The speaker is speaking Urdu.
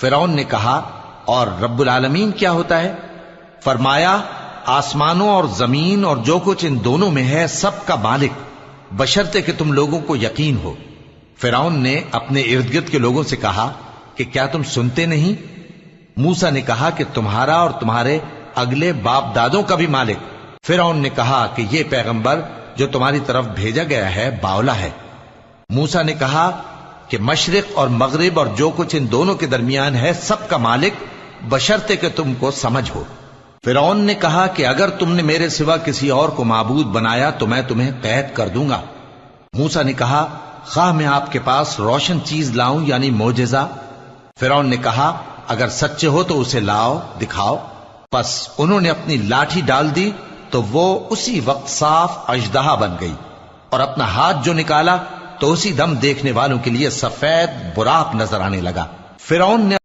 فرعون نے کہا اور رب العالمین کیا ہوتا ہے؟ فرمایا آسمانوں اور زمین اور جو کچھ ان دونوں میں ہے سب کا مالک، بشرطے کہ تم لوگوں کو یقین ہو۔ فرعون نے اپنے ارد گرد کے لوگوں سے کہا کہ کیا تم سنتے نہیں؟ موسیٰ نے کہا کہ تمہارا اور تمہارے اگلے باپ دادوں کا بھی مالک۔ فرعون نے کہا کہ یہ پیغمبر جو تمہاری طرف بھیجا گیا ہے باولا ہے۔ موسیٰ نے کہا کہ مشرق اور مغرب اور جو کچھ ان دونوں کے درمیان ہے سب کا مالک، بشرطے کہ تم کو سمجھ ہو۔ فرعون نے کہا کہ اگر تم نے میرے سوا کسی اور کو معبود بنایا تو میں تمہیں قید کر دوں گا۔ موسیٰ نے کہا خواہ میں آپ کے پاس روشن چیز لاؤں یعنی معجزہ؟ فرعون نے کہا اگر سچے ہو تو اسے لاؤ، دکھاؤ۔ پس انہوں نے اپنی لاٹھی ڈال دی تو وہ اسی وقت صاف اژدہا بن گئی، اور اپنا ہاتھ جو نکالا تو اسی دم دیکھنے والوں کے لیے سفید براق نظر آنے لگا۔ فرعون نے